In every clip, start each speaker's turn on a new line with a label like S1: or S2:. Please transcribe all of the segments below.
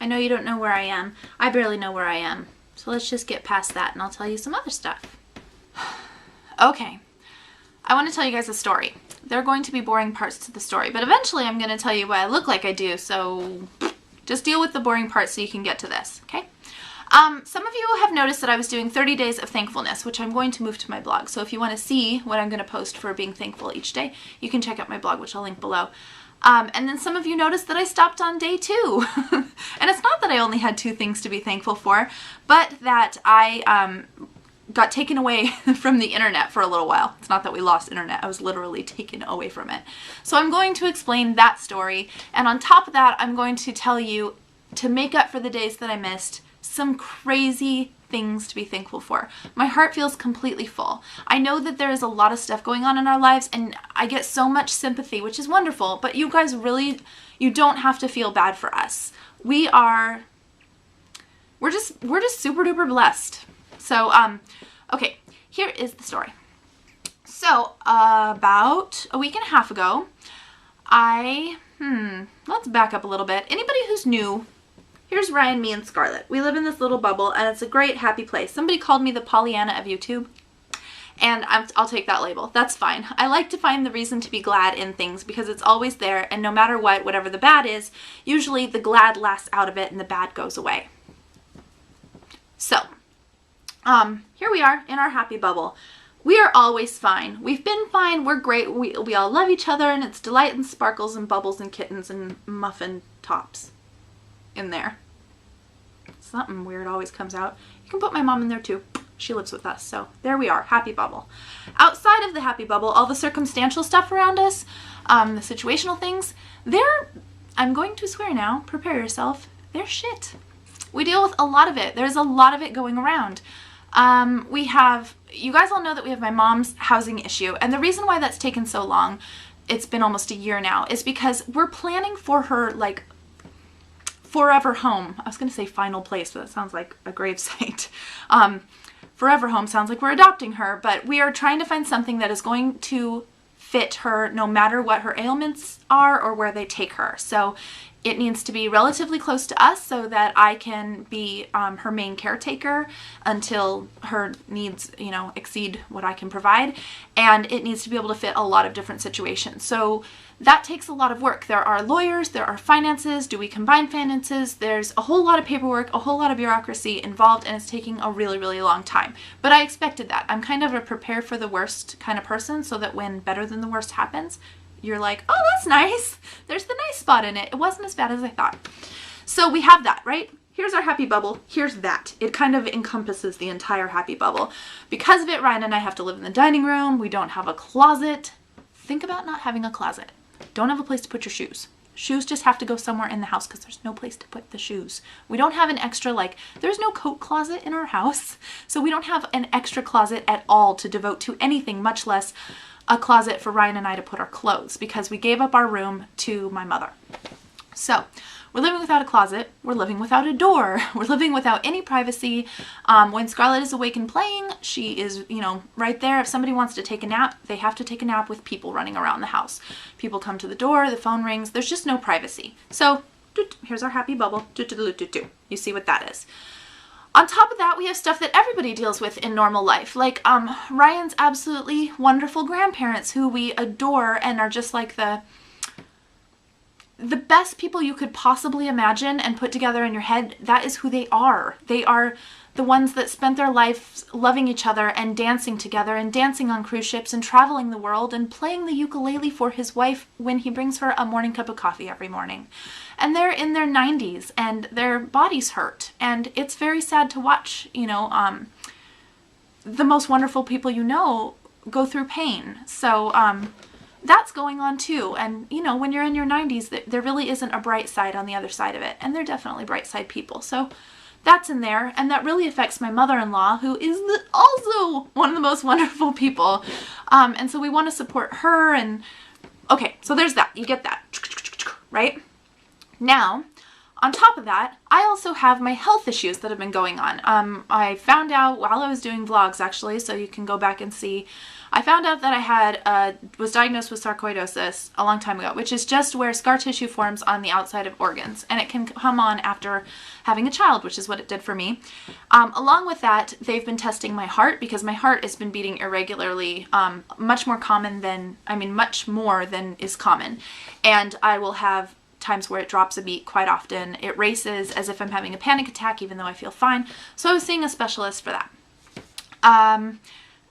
S1: I know you don't know where I am. I barely know where I am. So let's just get past that and I'll tell you some other stuff. Okay. I want to tell you guys a story. There are going to be boring parts to the story, but eventually I'm going to tell you what I look like I do, so just deal with the boring parts so you can get to this, okay? Some of you have noticed that I was doing 30 days of thankfulness, which I'm going to move to my blog. So if you want to see what I'm going to post for being thankful each day, you can check out my blog, which I'll link below. And then some of you noticed that I stopped on day 2. And it's not that I only had 2 things to be thankful for, but that I got taken away from the internet for a little while. It's not that we lost internet, I was literally taken away from it. So I'm going to explain that story, and on top of that, I'm going to tell you, to make up for the days that I missed, some crazy things to be thankful for. My heart feels completely full. I know that there is a lot of stuff going on in our lives, and I get so much sympathy, which is wonderful, but you guys really, you don't have to feel bad for us. We're just super duper blessed. So, okay, here is the story. So, about a week and a half ago, let's back up a little bit. Anybody who's new, here's Ryan, me, and Scarlett. We live in this little bubble, and it's a great, happy place. Somebody called me the Pollyanna of YouTube, and I'll take that label. That's fine. I like to find the reason to be glad in things because it's always there, and no matter what, whatever the bad is, usually the glad lasts out of it and the bad goes away. So, here we are in our happy bubble. We are always fine. We've been fine. We're great. We all love each other, and it's delight and sparkles and bubbles and kittens and muffin tops in there. Something weird always comes out. You can put my mom in there too. She lives with us. So there we are. Happy bubble. Outside of the happy bubble, all the circumstantial stuff around us, the situational things, I'm going to swear now, prepare yourself, they're shit. We deal with a lot of it. There's a lot of it going around. You guys all know that we have my mom's housing issue, and the reason why that's taken so long, it's been almost a year now, is because we're planning for her, like, forever home. I was going to say final place, but that sounds like a gravesite. Forever home sounds like we're adopting her, but we are trying to find something that is going to fit her no matter what her ailments are or where they take her. So it needs to be relatively close to us so that I can be her main caretaker until her needs, exceed what I can provide. And it needs to be able to fit a lot of different situations. So that takes a lot of work. There are lawyers, there are finances. Do we combine finances? There's a whole lot of paperwork, a whole lot of bureaucracy involved, and it's taking a really, really long time. But I expected that. I'm kind of a prepare for the worst kind of person so that when better than the worst happens, you're like, oh, that's nice. There's the nice spot in it. It wasn't as bad as I thought. So we have that, right? Here's our happy bubble. Here's that. It kind of encompasses the entire happy bubble. Because of it, Ryan and I have to live in the dining room. We don't have a closet. Think about not having a closet. Don't have a place to put your shoes. Shoes just have to go somewhere in the house because there's no place to put the shoes. We don't have an extra, there's no coat closet in our house. So we don't have an extra closet at all to devote to anything, much less a closet for Ryan and I to put our clothes, because we gave up our room to my mother. So we're living without a closet. We're living without a door. We're living without any privacy. When Scarlett is awake and playing, she is, right there. If somebody wants to take a nap, they have to take a nap with people running around the house. People come to the door, the phone rings. There's just no privacy. So here's our happy bubble. You see what that is. On top of that, we have stuff that everybody deals with in normal life, like Ryan's absolutely wonderful grandparents who we adore and are just like the best people you could possibly imagine and put together in your head. That is who they are. They are the ones that spent their lives loving each other and dancing together and dancing on cruise ships and traveling the world and playing the ukulele for his wife when he brings her a morning cup of coffee every morning. And they're in their 90s and their bodies hurt. And it's very sad to watch, the most wonderful people go through pain. So that's going on too. And, when you're in your 90s, there really isn't a bright side on the other side of it. And they're definitely bright side people. So that's in there. And that really affects my mother-in-law, who is also one of the most wonderful people. And so we want to support her. And okay, so there's that. You get that, right? Now, On top of that, I also have my health issues that have been going on. I found out while I was doing vlogs, actually, so you can go back and see. I found out that I was diagnosed with sarcoidosis a long time ago, which is just where scar tissue forms on the outside of organs, and it can come on after having a child, which is what it did for me. Along with that, they've been testing my heart because my heart has been beating irregularly, much more than is common, and I will have times where it drops a beat quite often. It races as if I'm having a panic attack, even though I feel fine. So I was seeing a specialist for that.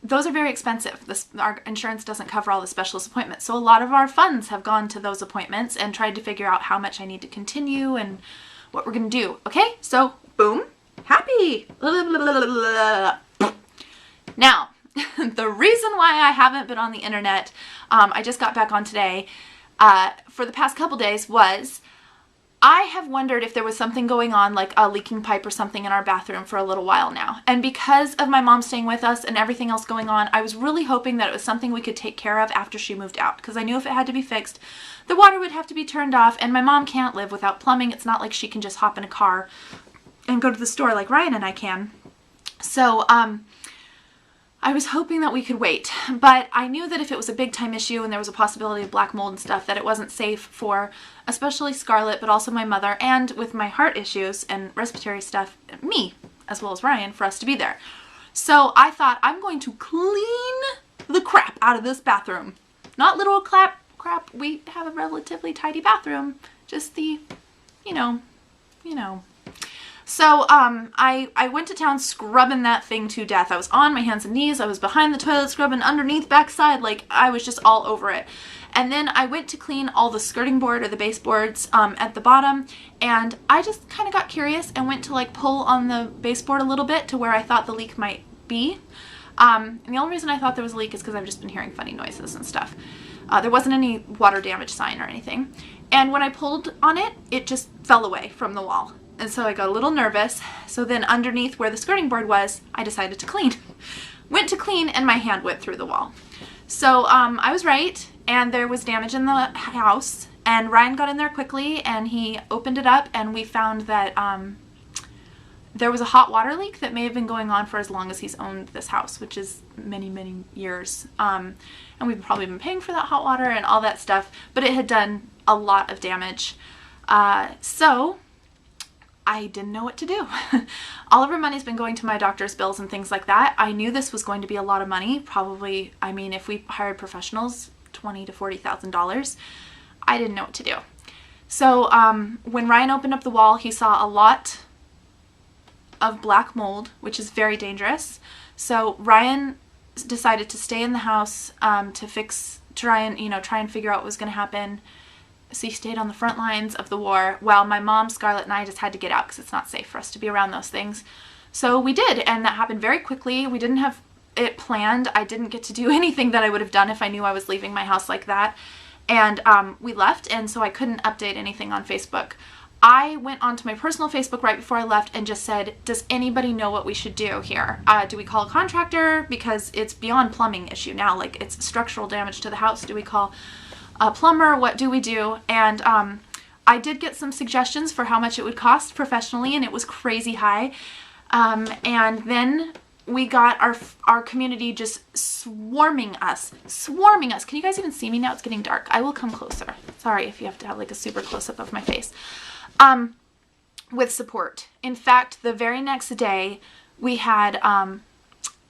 S1: Those are very expensive. Our insurance doesn't cover all the specialist appointments. So a lot of our funds have gone to those appointments and tried to figure out how much I need to continue and what we're going to do. Okay, so boom, happy. Now, the reason why I haven't been on the internet, I just got back on today, for the past couple days was I have wondered if there was something going on, like a leaking pipe or something in our bathroom for a little while now. And because of my mom staying with us and everything else going on, I was really hoping that it was something we could take care of after she moved out. Because I knew if it had to be fixed, the water would have to be turned off, and my mom can't live without plumbing. It's not like she can just hop in a car and go to the store like Ryan and I can. So, I was hoping that we could wait, but I knew that if it was a big time issue and there was a possibility of black mold and stuff, that it wasn't safe for especially Scarlett, but also my mother, and with my heart issues and respiratory stuff, me, as well as Ryan, for us to be there. So I thought, I'm going to clean the crap out of this bathroom. Not literal crap. We have a relatively tidy bathroom. Just the, you know. So I went to town scrubbing that thing to death. I was on my hands and knees. I was behind the toilet scrubbing underneath, backside. Like, I was just all over it. And then I went to clean all the skirting board or the baseboards at the bottom. And I just kind of got curious and went to like pull on the baseboard a little bit to where I thought the leak might be. And the only reason I thought there was a leak is because I've just been hearing funny noises and stuff. There wasn't any water damage sign or anything. And when I pulled on it, it just fell away from the wall. And so I got a little nervous. So then underneath where the skirting board was, I decided to clean. Went to clean and my hand went through the wall. So I was right, and there was damage in the house, and Ryan got in there quickly and he opened it up, and we found that there was a hot water leak that may have been going on for as long as he's owned this house, which is many, many years. And we've probably been paying for that hot water and all that stuff, but it had done a lot of damage. So I didn't know what to do. All of our money's been going to my doctor's bills and things like that. I knew this was going to be a lot of money. Probably, I mean, if we hired professionals, $20,000 to $40,000. I didn't know what to do. So when Ryan opened up the wall, he saw a lot of black mold, which is very dangerous. So Ryan decided to stay in the house to try and figure out what was going to happen. So he stayed on the front lines of the war while my mom, Scarlett, and I just had to get out because it's not safe for us to be around those things. So we did, and that happened very quickly. We didn't have it planned. I didn't get to do anything that I would have done if I knew I was leaving my house like that. And we left, and so I couldn't update anything on Facebook. I went onto my personal Facebook right before I left and just said, does anybody know what we should do here? Do we call a contractor? Because it's beyond plumbing issue now. Like, it's structural damage to the house. Do we call a plumber? What do we do? And I did get some suggestions for how much it would cost professionally, and it was crazy high. And then we got our community just swarming us. Can you guys even see me now? It's getting dark. I will come closer. Sorry if you have to have like a super close-up of my face. With support. In fact, the very next day we had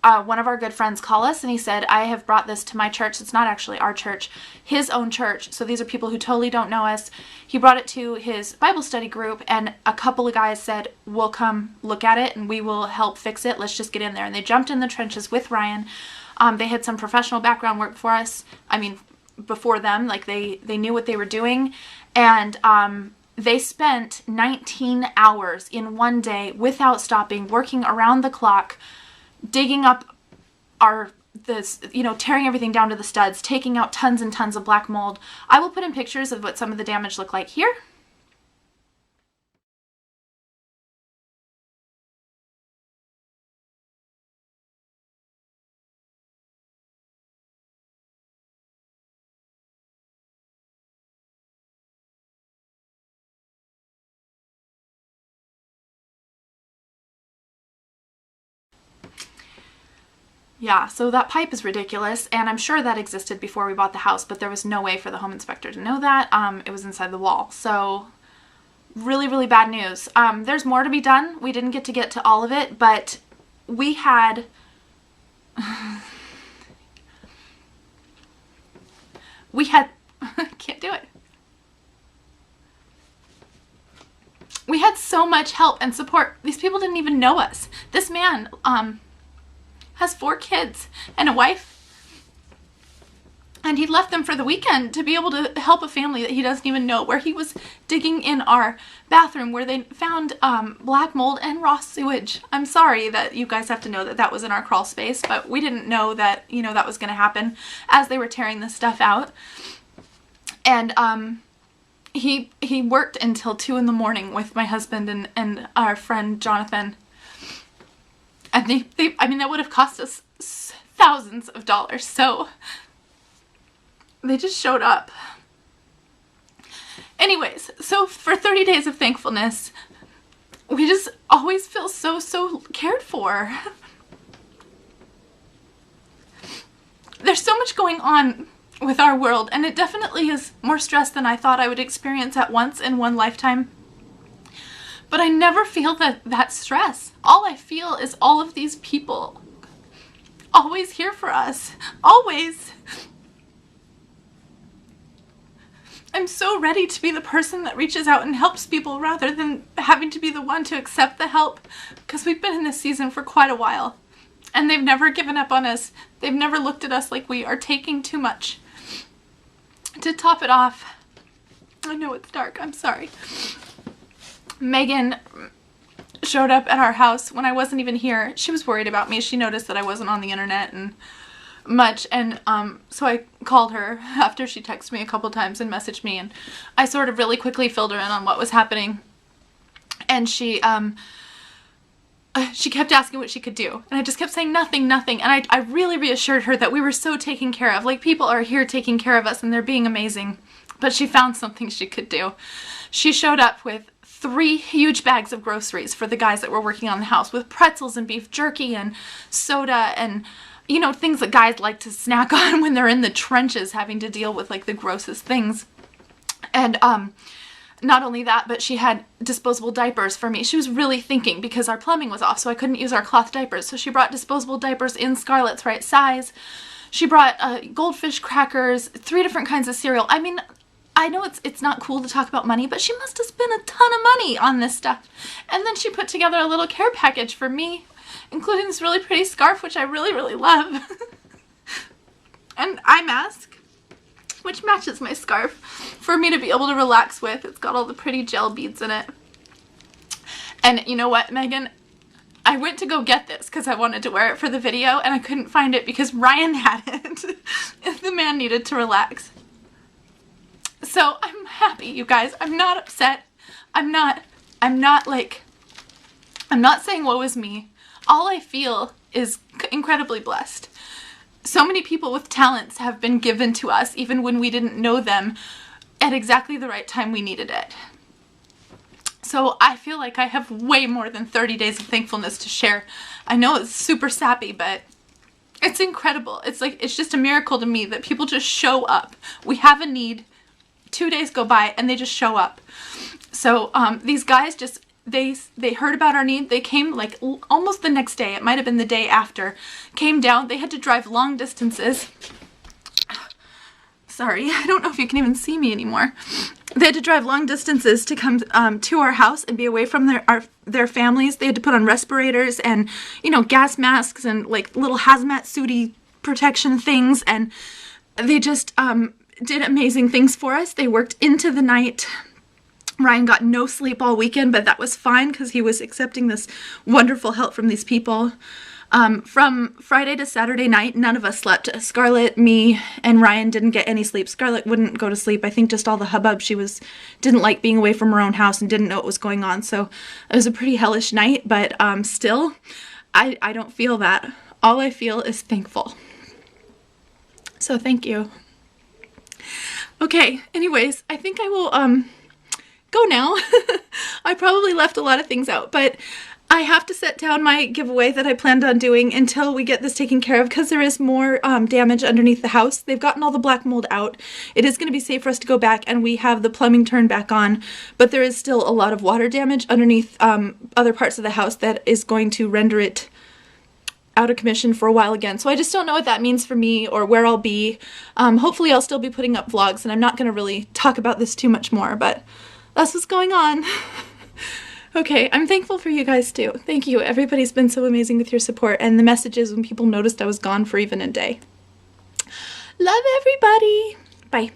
S1: one of our good friends call us, and he said, I have brought this to my church. It's not actually our church, his own church. So these are people who totally don't know us. He brought it to his Bible study group, and a couple of guys said, we'll come look at it and we will help fix it. Let's just get in there. And they jumped in the trenches with Ryan. They had some professional background work for us. I mean, before them, like they knew what they were doing. And they spent 19 hours in one day without stopping, working around the clock, digging up tearing everything down to the studs, taking out tons and tons of black mold. I will put in pictures of what some of the damage looked like here. Yeah, so that pipe is ridiculous, and I'm sure that existed before we bought the house, but there was no way for the home inspector to know that. It was inside the wall. So really, really bad news. There's more to be done. We didn't get to all of it, but we had can't do it. We had so much help and support. These people didn't even know us. This man has 4 kids and a wife, and he left them for the weekend to be able to help a family that he doesn't even know, where he was digging in our bathroom where they found black mold and raw sewage. I'm sorry that you guys have to know that that was in our crawl space, but we didn't know that, you know, that was going to happen as they were tearing this stuff out. And he worked until 2 in the morning with my husband and our friend Jonathan. And I mean, that would have cost us thousands of dollars. So they just showed up. Anyways, so for 30 days of thankfulness, we just always feel so cared for. There's so much going on with our world, and it definitely is more stress than I thought I would experience at once in one lifetime. But I never feel that stress. All I feel is all of these people always here for us. Always. I'm so ready to be the person that reaches out and helps people rather than having to be the one to accept the help, because we've been in this season for quite a while and they've never given up on us. They've never looked at us like we are taking too much. To top it off, I know it's dark, I'm sorry. Megan showed up at our house when I wasn't even here. She was worried about me. She noticed that I wasn't on the internet and much, and so I called her after she texted me a couple times and messaged me, and I sort of really quickly filled her in on what was happening. And she kept asking what she could do, and I just kept saying nothing, and I really reassured her that we were so taken care of. Like, people are here taking care of us and they're being amazing. But she found something she could do. She showed up with 3 huge bags of groceries for the guys that were working on the house, with pretzels and beef jerky and soda and, you know, things that guys like to snack on when they're in the trenches having to deal with like the grossest things. And not only that, but she had disposable diapers for me. She was really thinking, because our plumbing was off, so I couldn't use our cloth diapers. So she brought disposable diapers in Scarlett's right size. She brought goldfish crackers, 3 different kinds of cereal. I mean, I know it's not cool to talk about money, but she must have spent a ton of money on this stuff. And then she put together a little care package for me, including this really pretty scarf, which I really, really love. An eye mask, which matches my scarf, for me to be able to relax with. It's got all the pretty gel beads in it. And you know what, Megan? I went to go get this because I wanted to wear it for the video, and I couldn't find it because Ryan had it. The man needed to relax. So I'm happy, you guys. I'm not upset. I'm not saying woe is me. All I feel is incredibly blessed. So many people with talents have been given to us, even when we didn't know them, at exactly the right time we needed it. So I feel like I have way more than 30 days of thankfulness to share. I know it's super sappy, but it's incredible. It's like, it's just a miracle to me that people just show up. We have a need, 2 days go by and they just show up. So these guys just, they heard about our need. They came like almost the next day. It might have been the day after. Came down. They had to drive long distances. Sorry, I don't know if you can even see me anymore. They had to drive long distances to come to our house and be away from their families. They had to put on respirators and, you know, gas masks and like little hazmat suity protection things. And they just did amazing things for us. They worked into the night. Ryan got no sleep all weekend, but that was fine because he was accepting this wonderful help from these people. From Friday to Saturday night, none of us slept. Scarlett, me, and Ryan didn't get any sleep. Scarlett wouldn't go to sleep. I think just all the hubbub. She didn't like being away from her own house and didn't know what was going on. So it was a pretty hellish night, but still, I don't feel that. All I feel is thankful. So thank you. Okay, anyways, I think I will go now. I probably left a lot of things out, but I have to set down my giveaway that I planned on doing until we get this taken care of, because there is more damage underneath the house. They've gotten all the black mold out. It is going to be safe for us to go back, and we have the plumbing turned back on, but there is still a lot of water damage underneath other parts of the house that is going to render it out of commission for a while again. So I just don't know what that means for me or where I'll be. Hopefully I'll still be putting up vlogs, and I'm not going to really talk about this too much more, but that's what's going on. Okay, I'm thankful for you guys too. Thank you. Everybody's been so amazing with your support and the messages when people noticed I was gone for even a day. Love everybody. Bye.